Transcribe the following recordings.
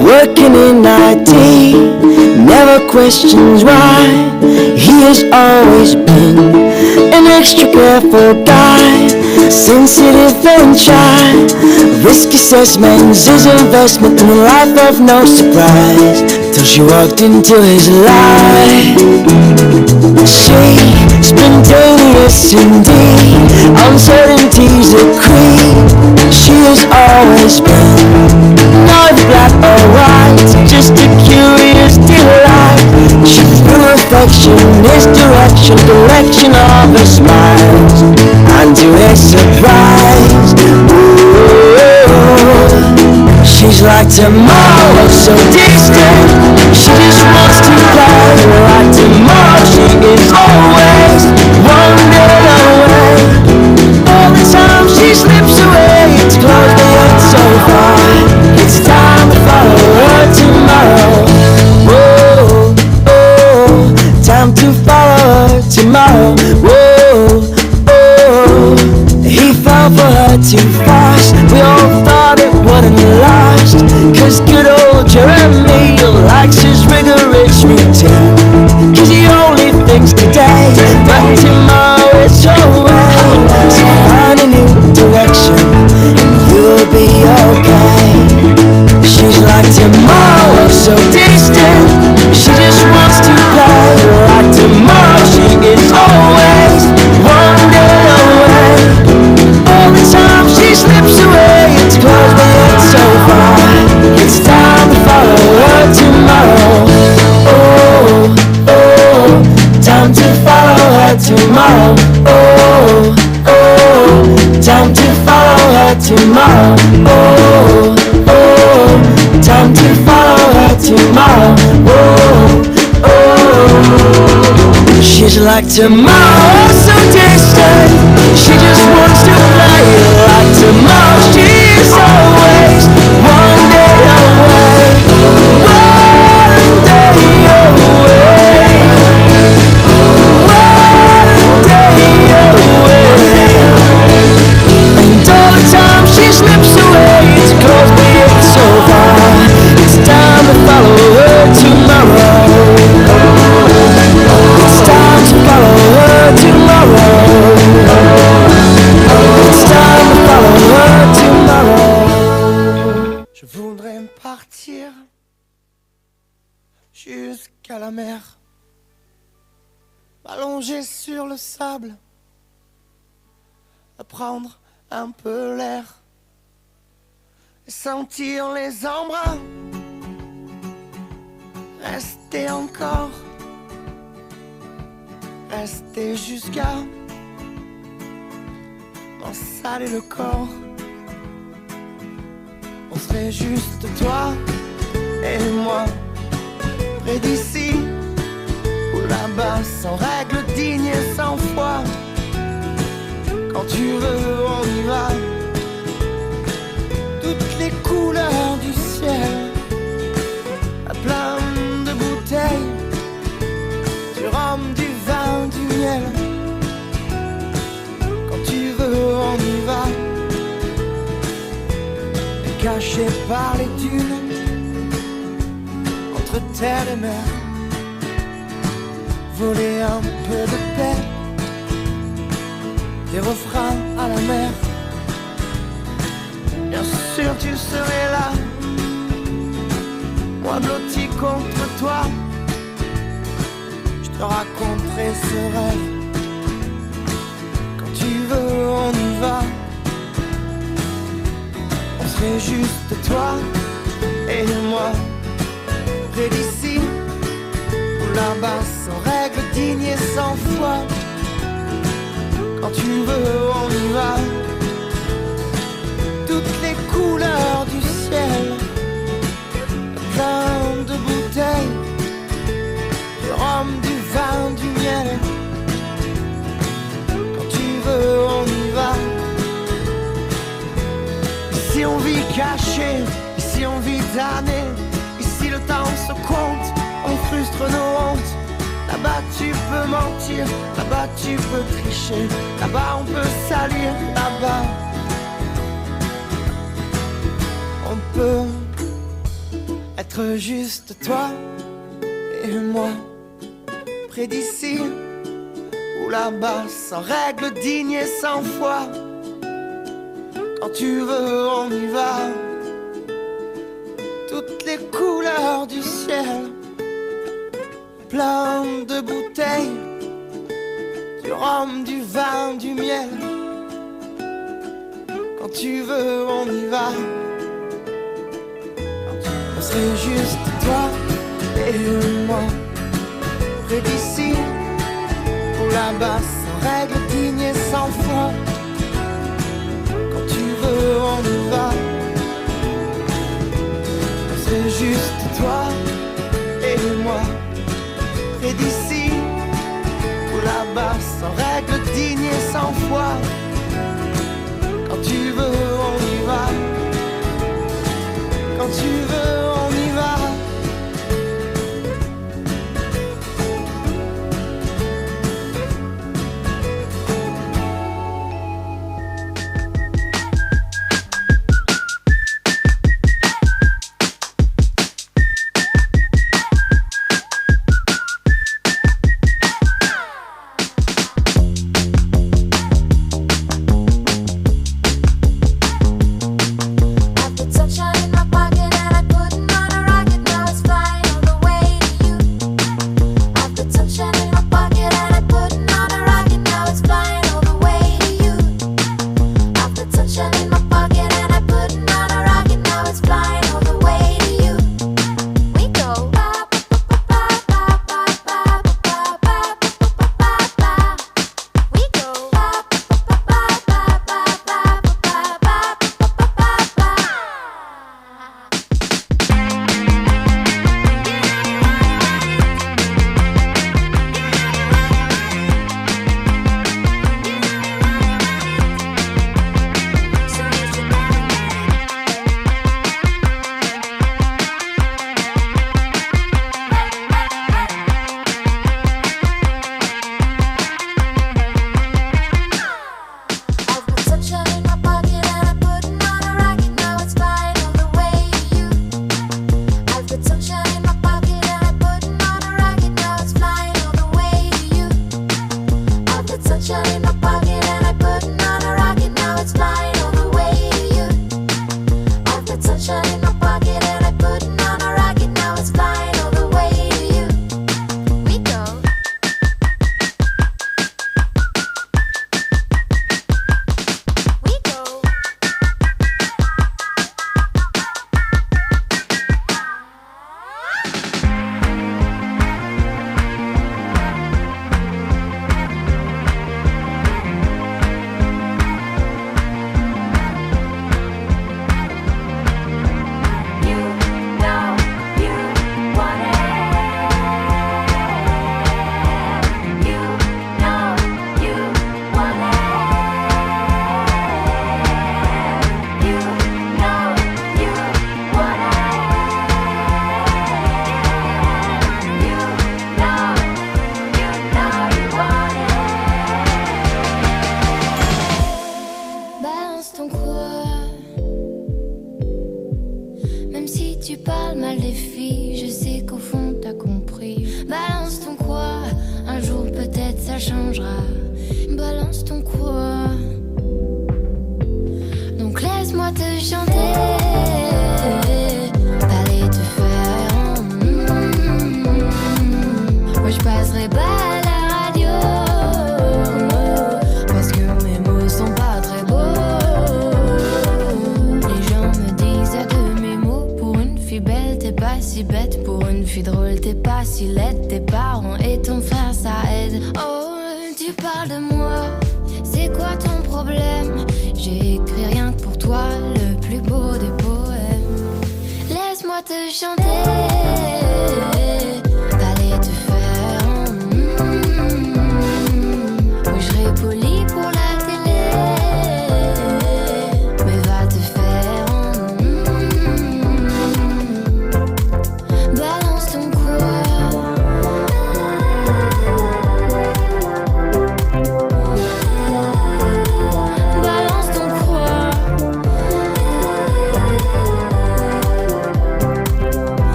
working in IT, never questions why. He has always been an extra careful guy, sensitive and shy. Risk assessments, his investment in a life of no surprise, till she walked into his life. She, spontaneous indeed, uncertainties a creed. She has always been not black or white, just a curious delight. She threw affection, his direction, collection of her smiles, and to his surprise, ooh, she's like tomorrow, so distant. She just wants to play like tomorrow. She is always one day away. All the time she slips away, it's close but yet so far. It's time to follow her tomorrow. Whoa, oh, time to follow her tomorrow. Whoa, oh, he fell for her too fast. We all thought it wouldn't last, 'cause good old Jeremy likes his rigorous routine. 'Cause he only thinks today, but tomorrow is away. So find a new direction and you'll be okay. She's like tomorrow, so distant. She just wants to play like tomorrow. She is always one day away. All the time she slips away, it's close but yet so far. It's time to follow her tomorrow. Oh, oh, time to follow her tomorrow. Oh, oh, time to follow her tomorrow. Oh, oh, time to follow her tomorrow. Oh, oh, she's like tomorrow, so distant. She just wants to play like tomorrow. She's always one day away. One day away. One day away. And all the time she slips away, it's close but it's so far. It's time to follow her tomorrow. It's time to follow her tomorrow. It's time to follow her tomorrow. Je voudrais partir jusqu'à la mer, m'allonger sur le sable, prendre un peu l'air, sentir les embruns, rester encore, rester jusqu'à m'en saler le corps. On serait juste toi et moi, près d'ici ou là-bas, sans règles dignes et sans foi. Quand tu veux, on y va. Toutes les couleurs du ciel, à plein de bouteilles, du rhum, du vin, du miel. Quand tu veux, on y va. Caché par les dunes, entre terre et mer, voler un peu de paix, des refrains à la mer. Bien sûr tu serais là, moi blotti contre toi. Je te raconterai ce rêve. Quand tu veux, on y va. On serait juste toi et moi, près d'ici ou là-bas, sans règles dignes et sans foi. Quand tu veux, on y va. Toutes les couleurs du ciel, plein de bouteilles, du rhum, du vin, du miel. Quand tu veux, on y va. Ici on vit caché, ici on vit damné. Ici le temps se compte, on frustre nos hontes. Là-bas tu peux mentir, là-bas tu peux tricher, là-bas on peut salir, là-bas on peut Être juste toi et moi, près d'ici ou là-bas, sans règle, digne et sans foi. Quand tu veux, on y va. Toutes les couleurs du ciel, plein de bouteilles, du rhum, du vin, du miel. Quand tu veux, on y va. On serait juste toi et moi, près d'ici ou là-bas, sans règle, digne et sans foi. Quand tu veux, on y va. On serait juste toi et moi, près d'ici ou là-bas, sans règle, digne et sans foi. Quand tu veux, on y va. Quand tu veux, on y va.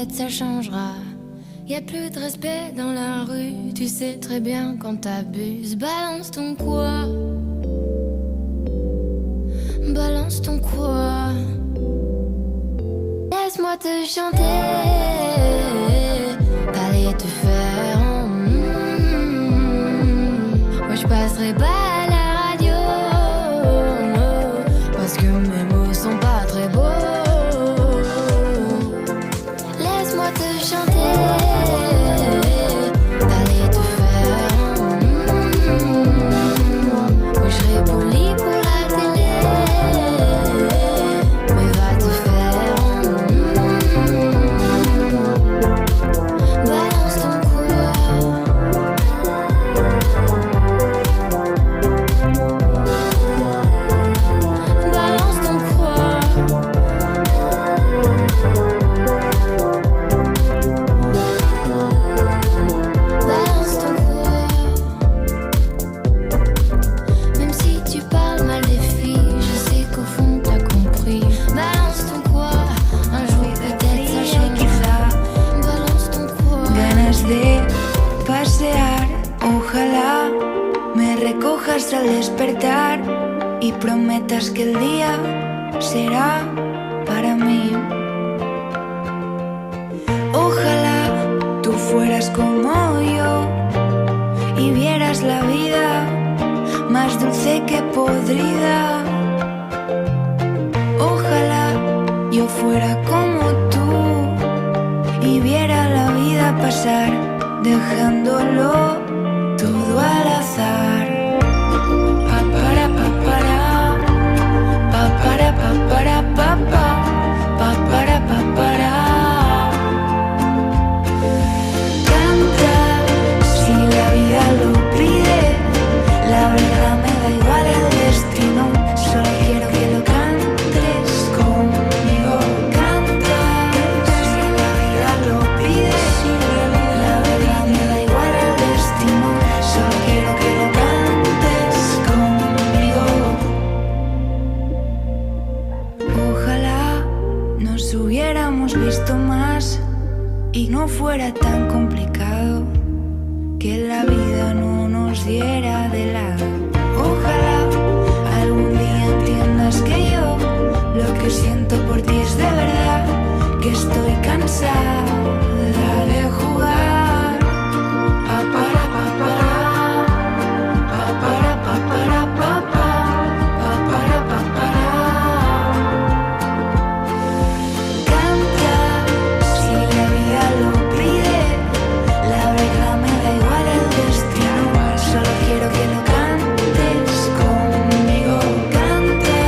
peut-être ça changera. Y a plus de respect dans la rue, tu sais très bien quand t'abuses. Balance ton quoi? Balance ton quoi? Laisse-moi te chanter, t'allais te faire. Moi je passerai pas à la radio, parce que mes mots sont pas très beaux. Laisse-moi te chanter, t'allais te faire. Moi je serai poli pour la télé, mais va te faire. Balance ton quoi? Balance ton quoi? Balance ton quoi? Même si tu parles mal des filles, je sais qu'au fond t'as compris. Balance ton quoi? Un jour peut-être ça changera. Balance ton quoi? Ganas de pasear, ojalá me recojas al despertar y prometas que el día será para mí. Ojalá tú fueras como yo y vieras la vida más dulce que podrida. Ojalá yo fuera como tú y viera la vida pasar, dejándolo todo al azar. Pa para pa para, pa para pa para pa pa, pa para pa para. Canta si la vida lo pide, la verdad me da igual el destino, solo quiero que lo cantes conmigo. Canta si la vida lo pide, la verdad me da igual el destino, solo quiero que lo cantes conmigo. Ojalá nos hubiéramos visto más y no fuera tan complicado, que la vida no nos diera de lado. Ojalá algún día entiendas que yo lo que siento por ti es de verdad, que estoy cansada de jugar. Pa para pa para, pa para pa para pa pa, pa para pa para. Canta si la vida lo pide, la verdad me da igual el destino, solo quiero que lo cantes conmigo. Canta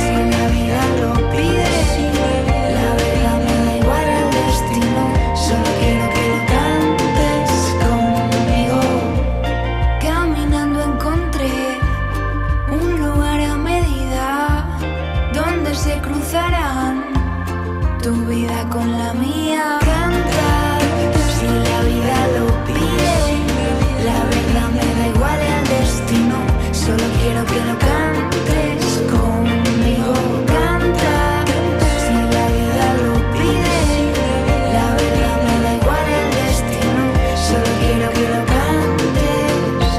si la vida lo pide, la verdad me da igual el destino, solo quiero que lo cantes conmigo. Caminando encontré un lugar a medida donde se cruzarán tu vida con la mía. Canta si la vida lo pide, la verdad me da igual el destino, solo quiero que lo cantes conmigo. Canta si la vida lo pide, la verdad me da igual el destino, solo quiero que lo cantes.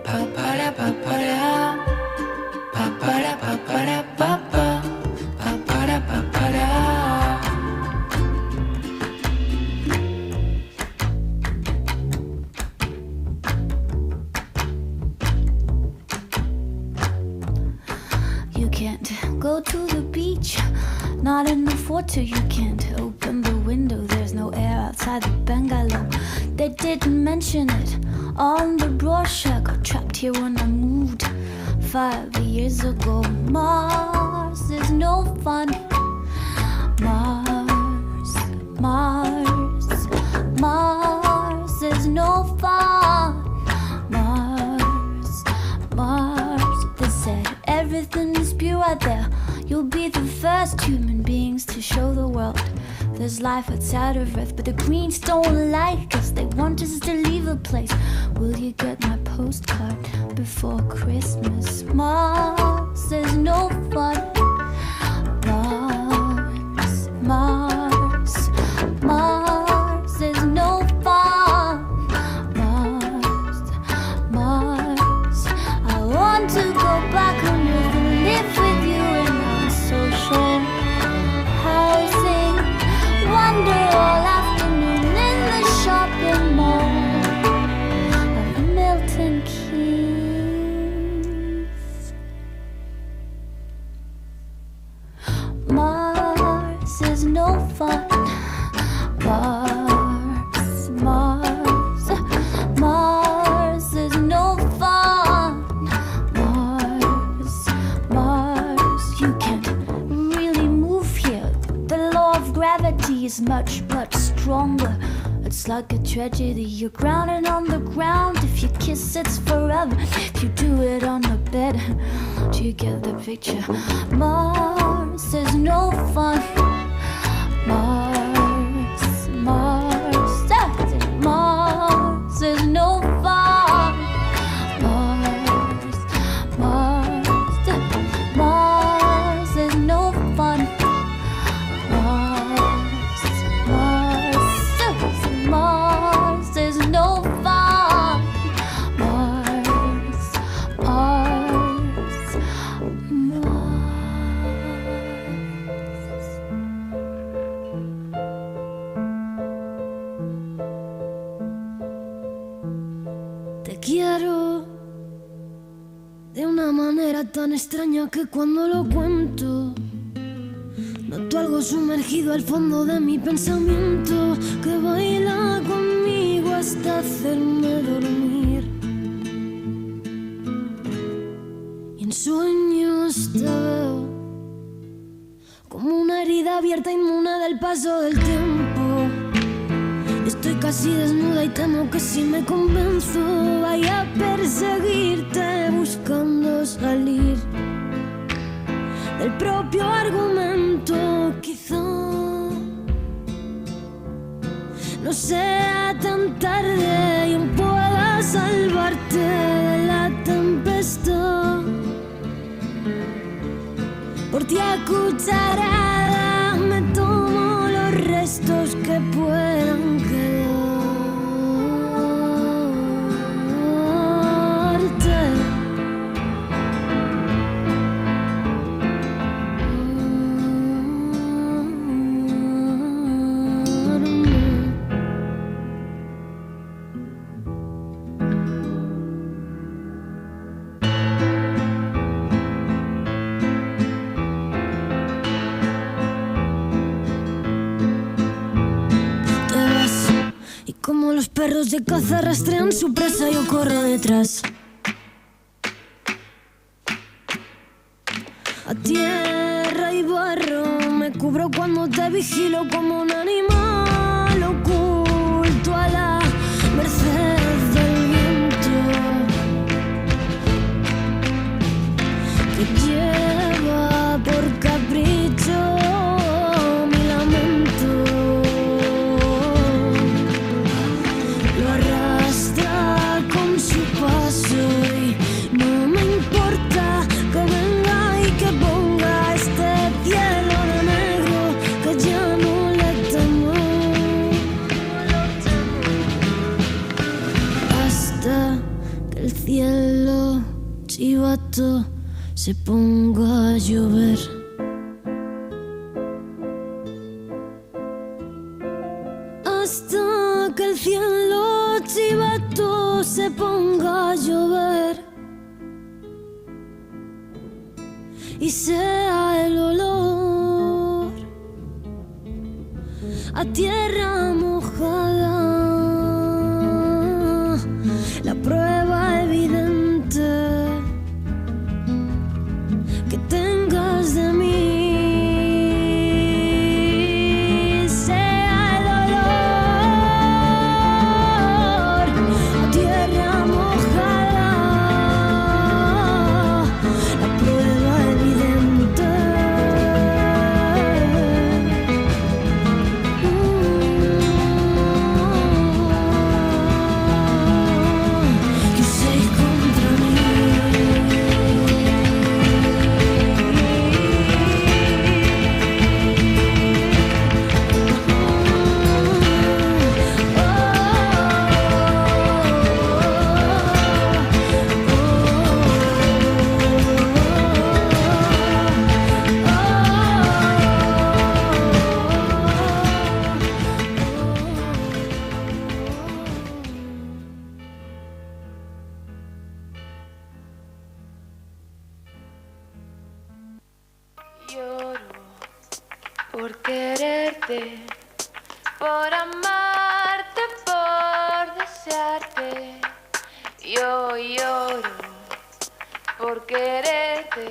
Pa para pa para, pa para pa para pa pa, pa para pa para. You can't go to the beach, not in the photo. You can't open the window, there's no air outside the bungalow. They didn't mention it on the brochure. Got trapped here when I moved 5 years ago. Mars is no fun. Mars, Mars, Mars is no fun. Mars, Mars, they said everything is pure out there. You'll be the first human beings to show the world there's life outside of Earth, but the Greens don't like us. They want us to leave a place. Will you get my postcard before Christmas? Mars is no fun. Mars, Mars. is much, much stronger. It's like a tragedy, you're grounded on the ground. If you kiss, it's forever. If you do it on the bed, do you get the picture? Mars is no fun. Mars, Mars, Mars is no fun. Mars, Mars, Mars is no fun. Mars is no fun. Mars, Mars, Mars. Te quiero de una manera tan extraña que cuando lo cuento noto algo sumergido al fondo de mi pensamiento que baila conmigo hasta hacerme dormir. Y en sueños te veo como una herida abierta inmune del paso del tiempo. Estoy casi desnuda y temo que si me convenzo vaya a perseguirte buscando salir del propio argumento. Quizá no sea tan tarde y aún pueda salvarte de la tempestad. Por ti a cucharada me tomo los restos que puedan quedarte. Como los perros de caza rastrean su presa, yo corro detrás. A tierra y barro me cubro cuando te vigilo como un animal oculto a la merced del viento que lleva por capricho mi lamento. Con su paso y no me importa que venga y que ponga este cielo de negro que ya no le temo. Hasta que el cielo chivato se ponga a llover. Hasta que el cielo chivato se ponga a llover y sea el olor a tierra mojada la prueba evidente que tengas de mí. por quererte, por amarte, por desearte. Yo lloro por quererte,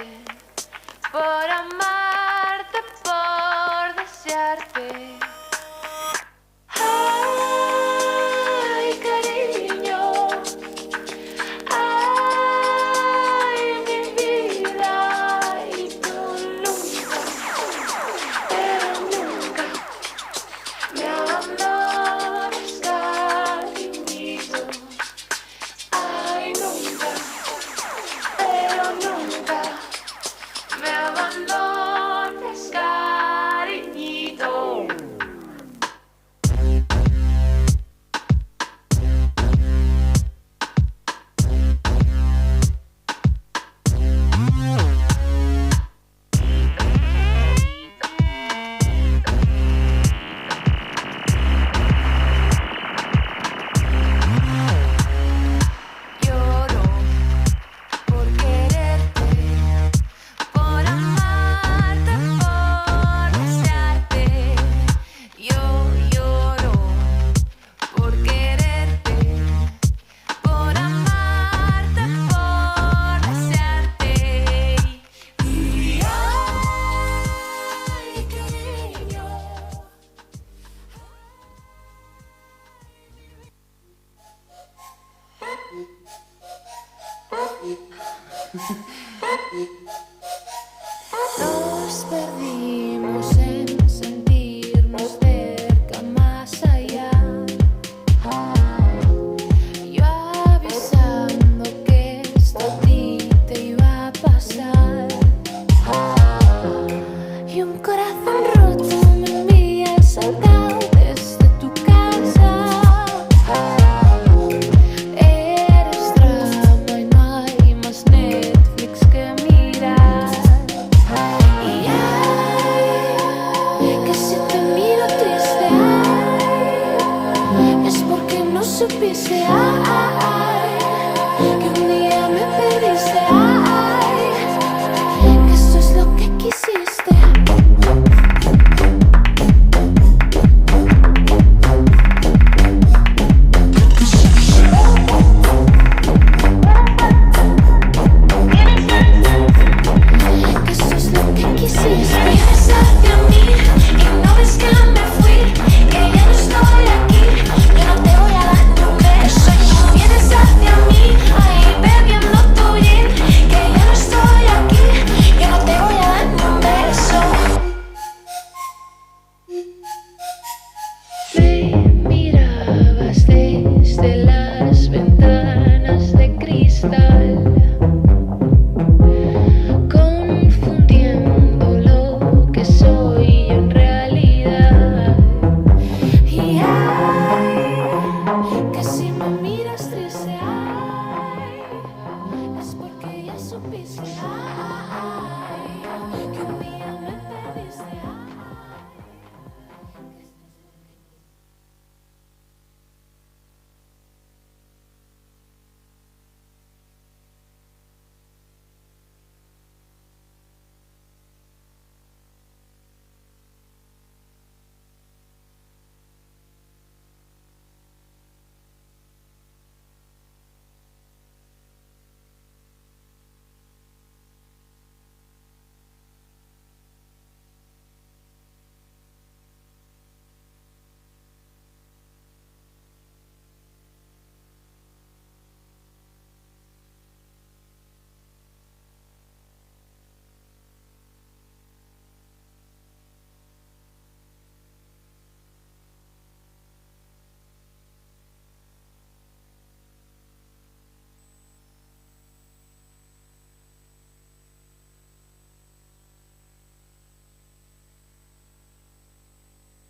por amarte, por desearte. Nos perdimos en sentirnos cerca, más allá. Yo avisando que esto a ti te iba a pasar. Y un corazón roto me envía saltado desde tu casa. Eres drama y no hay más Netflix que mirar. Y ay, que si te miro triste, ay, es porque no supiste, ay, que un día me perdiste, ay, que esto es lo que quisiste. Que esto es lo que quisiste. Vienes hacia mí y no ves que me fui, que ya no estoy aquí, que no te voy a dar ni un beso. Vienes hacia mí, ahí bebiendo tu gin, que ya no estoy aquí, que no te voy a dar ni un beso. Me mirabas desde las ventanas de cristal, confundiendo lo que soy en realidad. Y ay, que si me miras triste, ay, es porque ya supiste, ay.